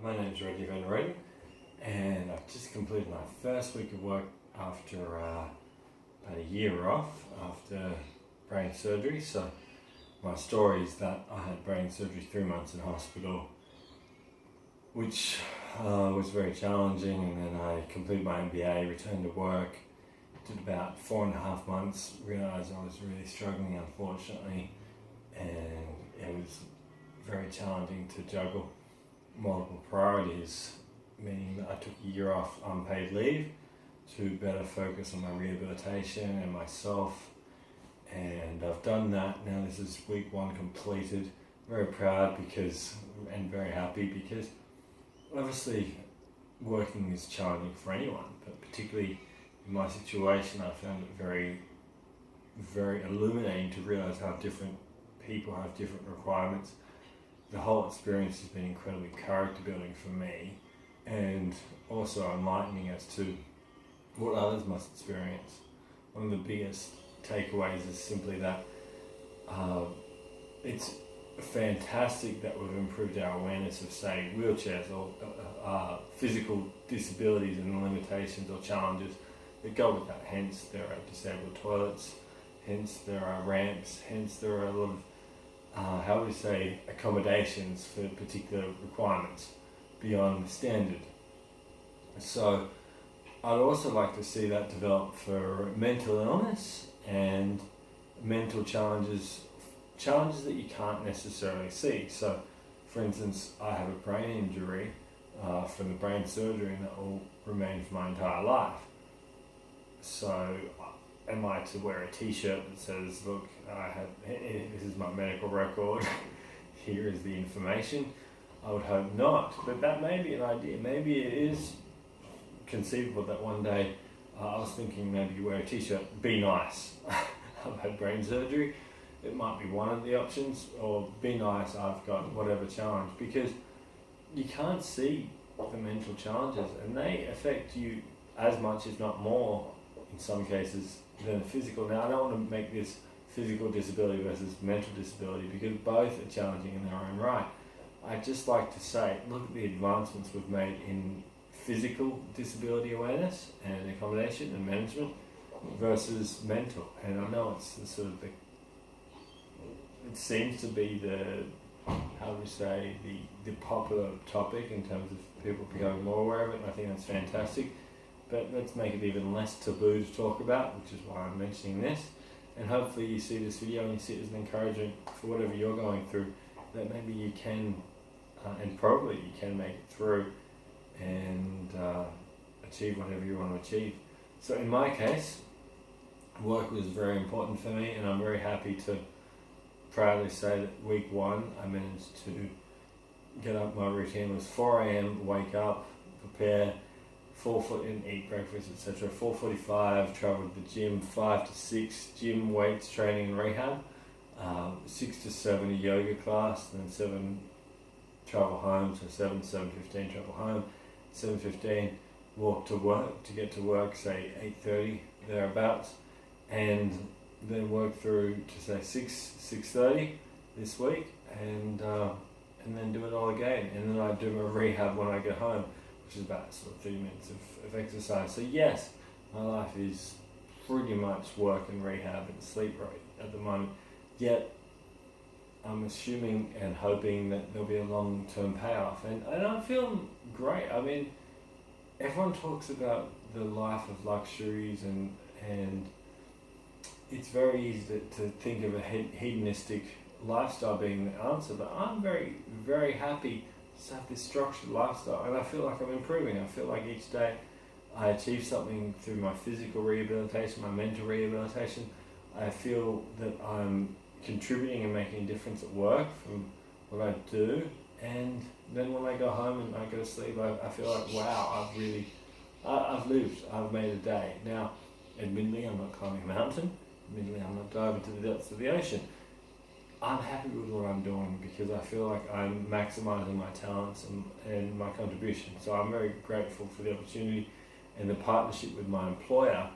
My name's and I've just completed my first week of work after about a year off after brain surgery. So my story is that I had brain surgery 3 months in hospital, which was very challenging, and then I completed my MBA, returned to work, did about 4.5 months, realised I was really struggling, unfortunately, and it was very challenging to juggle multiple priorities, meaning that I took a year off unpaid leave to better focus on my rehabilitation and myself, and I've done that. Now this is week 1 completed. Very proud and very happy because obviously working is challenging for anyone, but particularly in my situation I found it very, very illuminating to realise how different people have different requirements. The whole experience has been incredibly character building for me, and also enlightening as to what others must experience. One of the biggest takeaways is simply that it's fantastic that we've improved our awareness of, say, wheelchairs or physical disabilities and limitations or challenges that go with that. Hence there are disabled toilets, hence there are ramps, hence there are a lot of accommodations for particular requirements beyond the standard. So I'd also like to see that develop for mental illness and mental challenges that you can't necessarily see. So for instance, I have a brain injury from the brain surgery, and that will remain for my entire life. So am I to wear a t-shirt that says, look, this is my medical record, here is the information? I would hope not, but that may be an idea. Maybe it is conceivable that one day, I was thinking maybe you wear a t-shirt, be nice, I've had brain surgery. It might be one of the options, or be nice, I've got whatever challenge, because you can't see the mental challenges, and they affect you as much, if not more, in some cases, than the physical. Now, I don't want to make this physical disability versus mental disability, because both are challenging in their own right. I'd just like to say, look at the advancements we've made in physical disability awareness and accommodation and management versus mental. And I know it's it seems to be the popular topic in terms of people becoming more aware of it, and I think that's fantastic. But let's make it even less taboo to talk about, which is why I'm mentioning this. And hopefully you see this video and you see it as an encouragement for whatever you're going through, that maybe you can, and probably you can make it through and achieve whatever you want to achieve. So in my case, work was very important for me, and I'm very happy to proudly say that week 1 I managed to get up. My routine was 4 a.m, wake up, prepare, 4 and eat breakfast, etc. 4:45, travel to the gym. 5 to 6, gym, weights, training and rehab. 6 to 7, a yoga class. Then 7, travel home. So 7:15, travel home. 7:15, walk to work, to get to work, say 8:30, thereabouts. And then work through to say 6:30 this week, and then do it all again. And then I do my rehab when I get home, which is about 30 minutes of exercise. So yes, my life is pretty much work and rehab and sleep right at the moment. Yet I'm assuming and hoping that there'll be a long-term payoff. And I'm feeling great. I mean, everyone talks about the life of luxuries, and it's very easy to think of a hedonistic lifestyle being the answer, but I'm very, very happy to have this structured lifestyle, and I feel like I'm improving. I feel like each day I achieve something through my physical rehabilitation, my mental rehabilitation. I feel that I'm contributing and making a difference at work from what I do, and then when I go home and I go to sleep, I feel like, wow, I've lived, I've made a day. Now, admittedly, I'm not climbing a mountain, admittedly, I'm not diving to the depths of the ocean. I'm happy with what I'm doing because I feel like I'm maximising my talents and my contribution. So I'm very grateful for the opportunity and the partnership with my employer,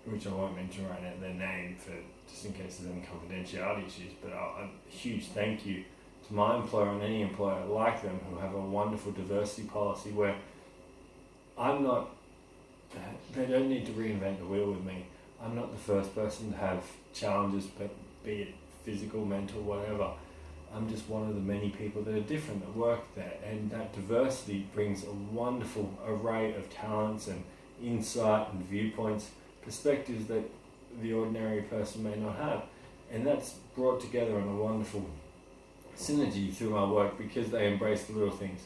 which I won't mention right now, their name, for just in case there's any confidentiality issues. But a huge thank you to to my employer and any employer like them who have a wonderful diversity policy where I'm not, they don't need to reinvent the wheel with me. I'm not the first person to have challenges, but be it physical, mental, whatever. I'm just one of the many people that are different that work there, and that diversity brings a wonderful array of talents and insight and viewpoints, perspectives that the ordinary person may not have, and that's brought together in a wonderful synergy through my work because they embrace the little things.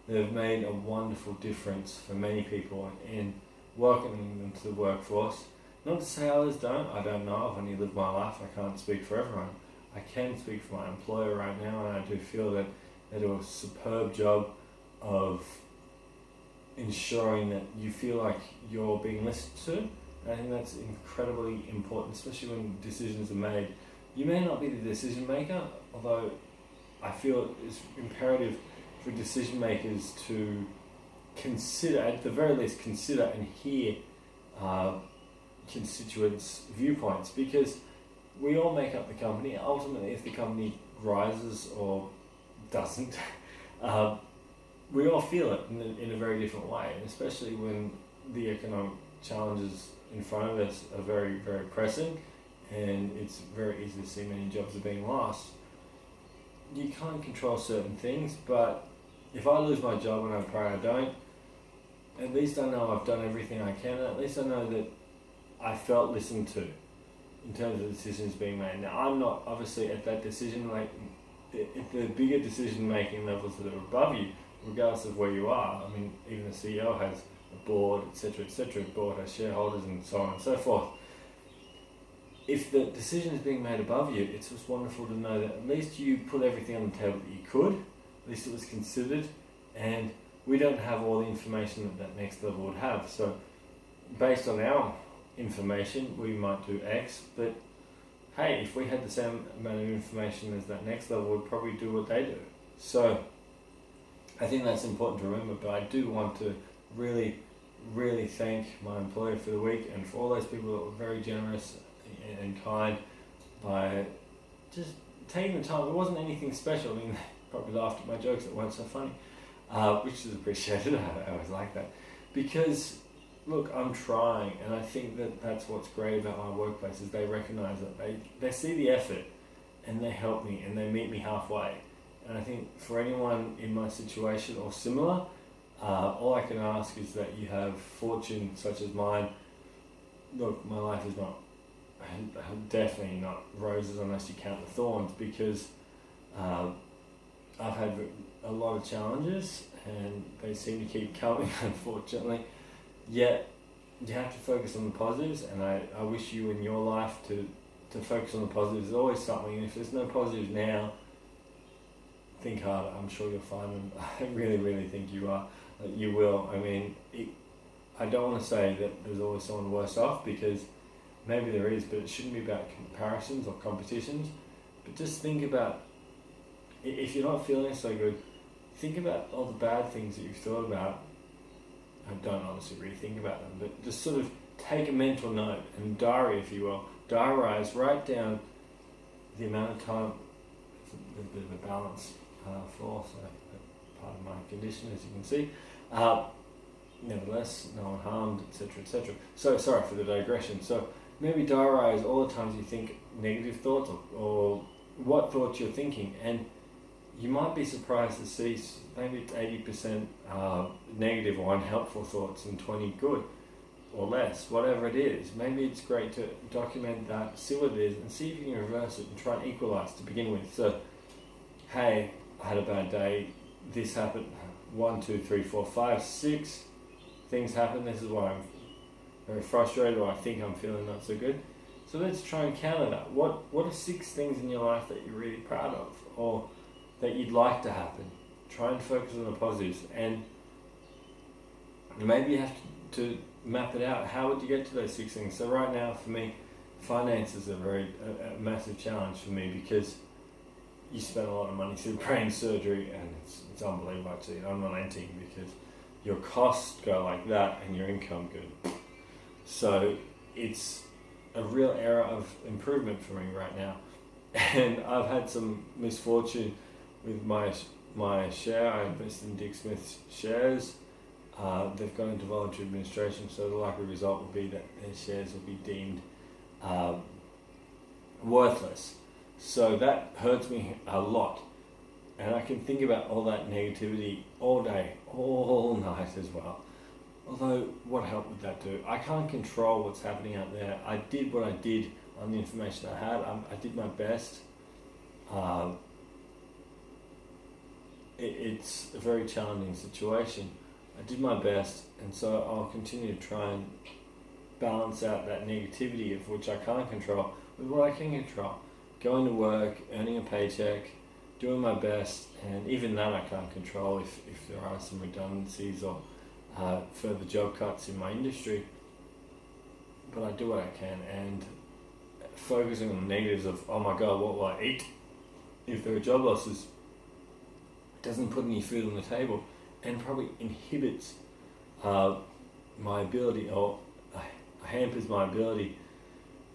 They've made a wonderful difference for many people in welcoming them to the workforce. Not to say others don't, I don't know, I've only lived my life, I can't speak for everyone. I can speak for my employer right now, and I do feel that they do a superb job of ensuring that you feel like you're being listened to. And I think that's incredibly important, especially when decisions are made. You may not be the decision maker, although I feel it's imperative for decision makers to consider, at the very least, consider and hear constituents' viewpoints, because we all make up the company. Ultimately, if the company rises or doesn't, we all feel it in a very different way, and especially when the economic challenges in front of us are very, very pressing, and it's very easy to see many jobs are being lost. You can't control certain things, but if I lose my job, and I pray I don't, at least I know I've done everything I can, and at least I know that I felt listened to in terms of decisions being made. Now, I'm not obviously at that decision, like at the bigger decision making levels that are above you, regardless of where you are. I mean, even the CEO has a board, etc., etc. Board has shareholders and so on and so forth. If the decision is being made above you, it's just wonderful to know that at least you put everything on the table that you could, at least it was considered, and we don't have all the information that that next level would have. So based on our information, we might do X, but hey, if we had the same amount of information as that next level, we'd probably do what they do. So I think that's important to remember, but I do want to really, really thank my employer for the week and for all those people that were very generous and kind by just taking the time. It wasn't anything special. I mean, they probably laughed at my jokes that weren't so funny, which is appreciated. I always like that, because look, I'm trying, and I think that that's what's great about my workplace is they recognise that they see the effort and they help me and they meet me halfway. And I think for anyone in my situation or similar, all I can ask is that you have fortune such as mine. Look, my life is definitely not roses unless you count the thorns, because I've had a lot of challenges and they seem to keep coming, unfortunately. Yet you have to focus on the positives, and I wish you in your life to focus on the positives. There's always something, and if there's no positives now, think harder. I'm sure you'll find them. I really, really think you will. I mean, I don't want to say that there's always someone worse off, because maybe there is, but it shouldn't be about comparisons or competitions. But just think about, if you're not feeling so good, think about all the bad things that you've thought about. I don't honestly really think about them, but just sort of take a mental note and diary, if you will. Diarise, write down the amount of time. It's a bit of a balance flaw, so part of my condition, as you can see. Nevertheless, no one harmed, etc., etc. So, sorry for the digression. So, maybe diarise all the times you think negative thoughts or what thoughts you're thinking, and you might be surprised to see maybe it's 80% negative or unhelpful thoughts and 20 good or less, whatever it is. Maybe it's great to document that, see what it is, and see if you can reverse it and try and equalise to begin with. So, hey, I had a bad day, this happened, 1, 2, 3, 4, 5, 6 things happen, this is why I'm very frustrated, or I think I'm feeling not so good. So let's try and counter that. What are 6 things in your life that you're really proud of, or that you'd like to happen? Try and focus on the positives, and maybe you have to map it out. How would you get to those 6 things? So right now, for me, finances are a massive challenge for me, because you spend a lot of money through brain surgery, and it's unbelievable, actually, unrelenting, because your costs go like that and your income good. So it's a real area of improvement for me right now. And I've had some misfortune with my share. I invested in Dick Smith's shares. They've gone into voluntary administration, so the likely result will be that their shares will be deemed worthless. So that hurts me a lot. And I can think about all that negativity all day, all night as well. Although, what help would that do? I can't control what's happening out there. I did what I did on the information I had. I did my best. It's a very challenging situation. I did my best, and so I'll continue to try and balance out that negativity of which I can't control with what I can control. Going to work, earning a paycheck, doing my best, and even that I can't control if there are some redundancies or further job cuts in my industry. But I do what I can, and focusing on the negatives of, oh my god, what will I eat if there are job losses, doesn't put any food on the table, and probably inhibits my ability, or hampers my ability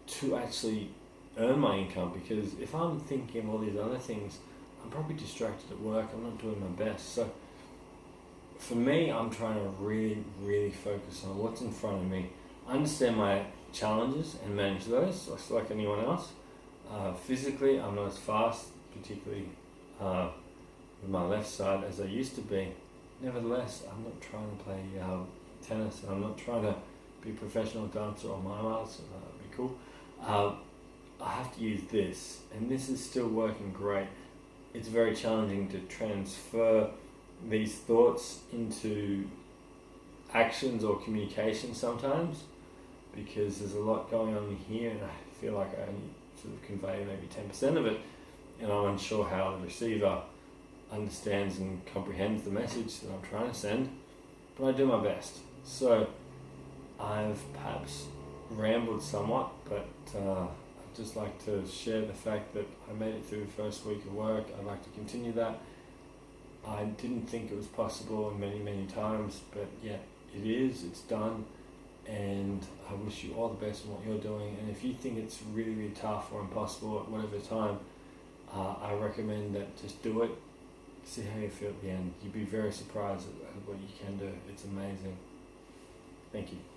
to actually earn my income, because if I'm thinking of all these other things, I'm probably distracted at work, I'm not doing my best. So for me, I'm trying to really focus on what's in front of me, understand my challenges and manage those, just like anyone else. Physically, I'm not as fast, particularly with my left side, as I used to be. Nevertheless, I'm not trying to play tennis, and I'm not trying to be a professional dancer or mime artist, so that would be cool. I have to use this, and this is still working great. It's very challenging to transfer these thoughts into actions or communication sometimes, because there's a lot going on here, and I feel like I only sort of convey maybe 10% of it, and I'm unsure how the receiver understands and comprehends the message that I'm trying to send, but I do my best. So I've perhaps rambled somewhat, but I'd just like to share the fact that I made it through the first week of work. I'd like to continue that. I didn't think it was possible many times, but yeah, it is, it's done, and I wish you all the best in what you're doing. And if you think it's really tough or impossible at whatever time, I recommend that just do it, see how you feel at the end. You'd be very surprised at what you can do. It's amazing. Thank you.